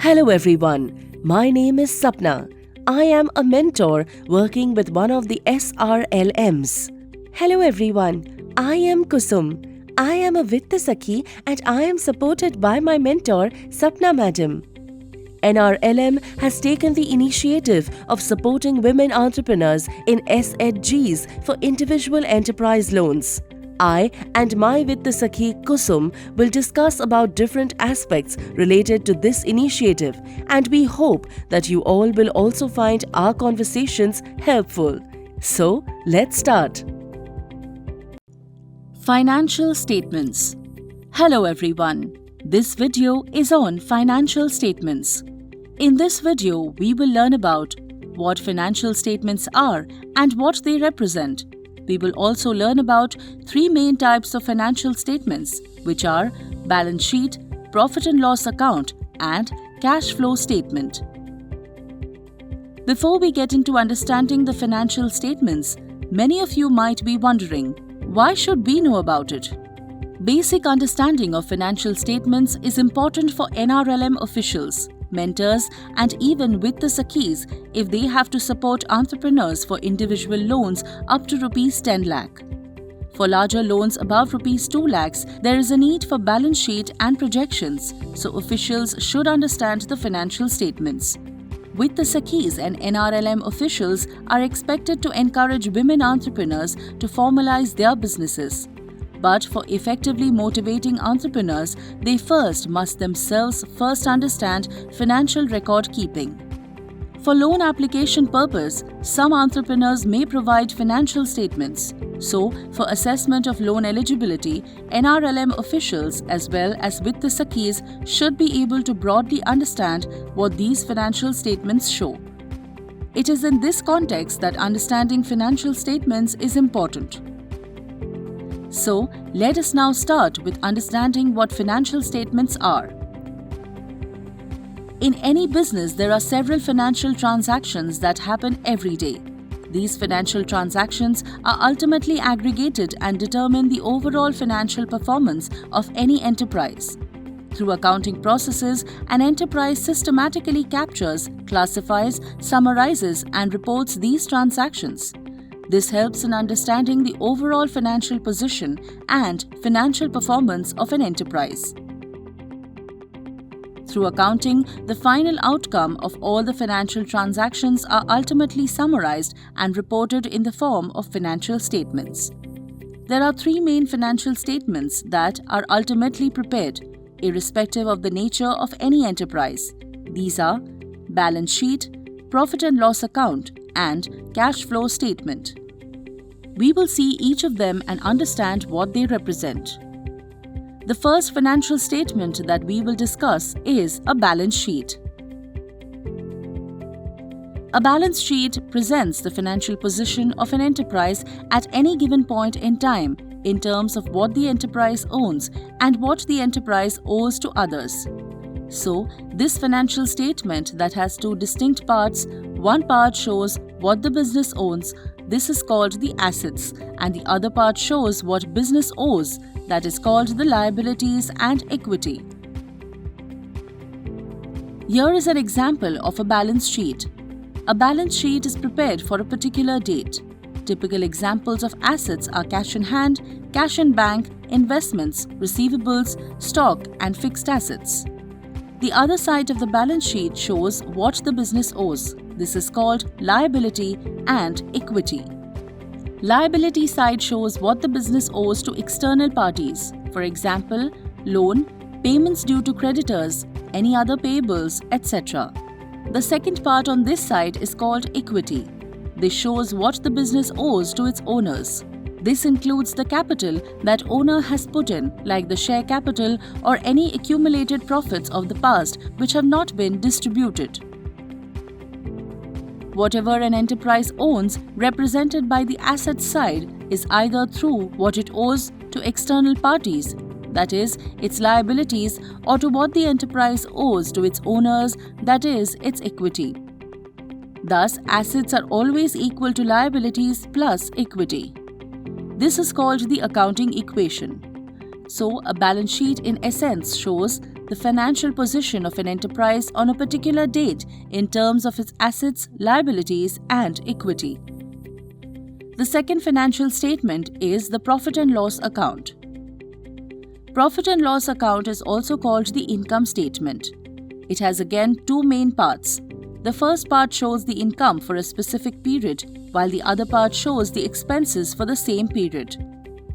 Hello everyone, my name is Sapna. I am a mentor working with one of the SRLMs. Hello everyone, I am Kusum. I am a Vitta Sakhi and I am supported by my mentor Sapna Madam. NRLM has taken the initiative of supporting women entrepreneurs in SHGs for individual enterprise loans. I and my Vitta Sakhi Kusum will discuss about different aspects related to this initiative, and we hope that you all will also find our conversations helpful. So, let's start. Financial statements. Hello everyone. This video is on financial statements. In this video, we will learn about what financial statements are and what they represent. We will also learn about three main types of financial statements, which are balance sheet, profit and loss account, and cash flow statement. Before we get into understanding the financial statements, many of you might be wondering, why should we know about it? Basic understanding of financial statements is important for NRLM officials, mentors, and even Vitta Sakhis if they have to support entrepreneurs for individual loans up to Rs 10 lakh. For larger loans above Rs 2 lakhs, there is a need for balance sheet and projections, so officials should understand the financial statements. Vitta Sakhis and NRLM officials are expected to encourage women entrepreneurs to formalize their businesses. But for effectively motivating entrepreneurs, they must themselves understand financial record keeping. For loan application purpose, some entrepreneurs may provide financial statements. So, for assessment of loan eligibility, NRLM officials as well as Vitta Sakhis should be able to broadly understand what these financial statements show. It is in this context that understanding financial statements is important. So, let us now start with understanding what financial statements are. In any business, there are several financial transactions that happen every day. These financial transactions are ultimately aggregated and determine the overall financial performance of any enterprise. Through accounting processes, an enterprise systematically captures, classifies, summarizes, and reports these transactions. This helps in understanding the overall financial position and financial performance of an enterprise. Through accounting, the final outcome of all the financial transactions are ultimately summarized and reported in the form of financial statements. There are three main financial statements that are ultimately prepared, irrespective of the nature of any enterprise. These are balance sheet, profit and loss account, and cash flow statement. We will see each of them and understand what they represent. The first financial statement that we will discuss is a balance sheet. A balance sheet presents the financial position of an enterprise at any given point in time in terms of what the enterprise owns and what the enterprise owes to others. So, this financial statement that has two distinct parts, one part shows what the business owns, this is called the assets, and the other part shows what business owes, that is called the liabilities and equity. Here is an example of a balance sheet. A balance sheet is prepared for a particular date. Typical examples of assets are cash in hand, cash in bank, investments, receivables, stock, and fixed assets. The other side of the balance sheet shows what the business owes. This is called liability and equity. Liability side shows what the business owes to external parties. For example, loan, payments due to creditors, any other payables, etc. The second part on this side is called equity. This shows what the business owes to its owners. This includes the capital that owner has put in, like the share capital or any accumulated profits of the past which have not been distributed. Whatever an enterprise owns, represented by the assets side, is either through what it owes to external parties, that is, its liabilities, or to what the enterprise owes to its owners, that is, its equity. Thus, assets are always equal to liabilities plus equity. This is called the accounting equation. So, a balance sheet in essence shows the financial position of an enterprise on a particular date in terms of its assets, liabilities, and equity. The second financial statement is the profit and loss account. Profit and loss account is also called the income statement. It has again two main parts. The first part shows the income for a specific period, while the other part shows the expenses for the same period.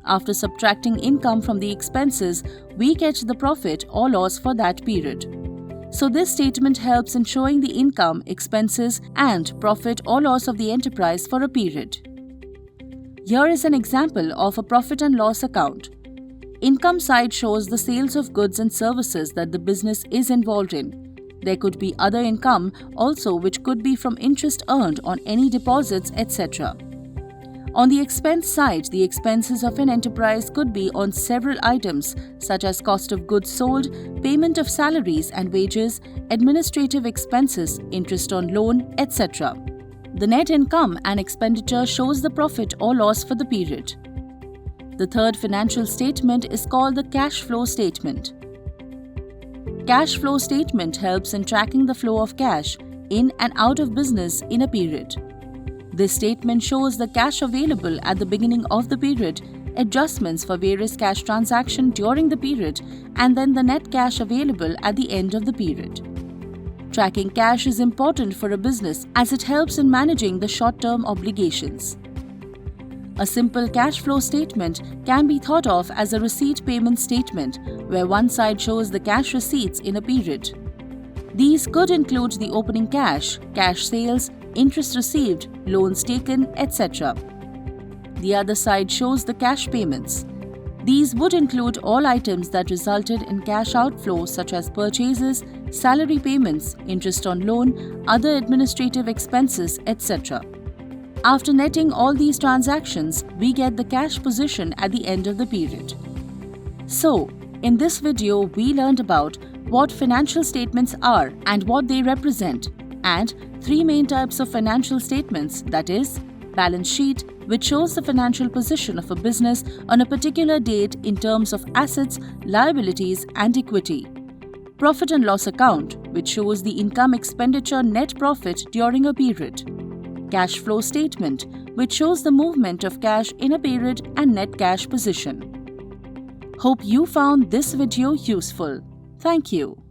After subtracting income from the expenses, we get the profit or loss for that period. So this statement helps in showing the income, expenses, and profit or loss of the enterprise for a period. Here is an example of a profit and loss account. Income side shows the sales of goods and services that the business is involved in. There could be other income also, which could be from interest earned on any deposits, etc. On the expense side, the expenses of an enterprise could be on several items such as cost of goods sold, payment of salaries and wages, administrative expenses, interest on loan, etc. The net income and expenditure shows the profit or loss for the period. The third financial statement is called the cash flow statement. Cash flow statement helps in tracking the flow of cash in and out of business in a period. This statement shows the cash available at the beginning of the period, adjustments for various cash transactions during the period, and then the net cash available at the end of the period. Tracking cash is important for a business as it helps in managing the short-term obligations. A simple cash flow statement can be thought of as a receipt payment statement, where one side shows the cash receipts in a period. These could include the opening cash, cash sales, interest received, loans taken, etc. The other side shows the cash payments. These would include all items that resulted in cash outflow such as purchases, salary payments, interest on loan, other administrative expenses, etc. After netting all these transactions, we get the cash position at the end of the period. So, in this video, we learned about what financial statements are and what they represent, and three main types of financial statements, that is, balance sheet, which shows the financial position of a business on a particular date in terms of assets, liabilities, and equity. Profit and loss account, which shows the income, expenditure, net profit during a period. Cash flow statement, which shows the movement of cash in a period and net cash position. Hope you found this video useful. Thank you.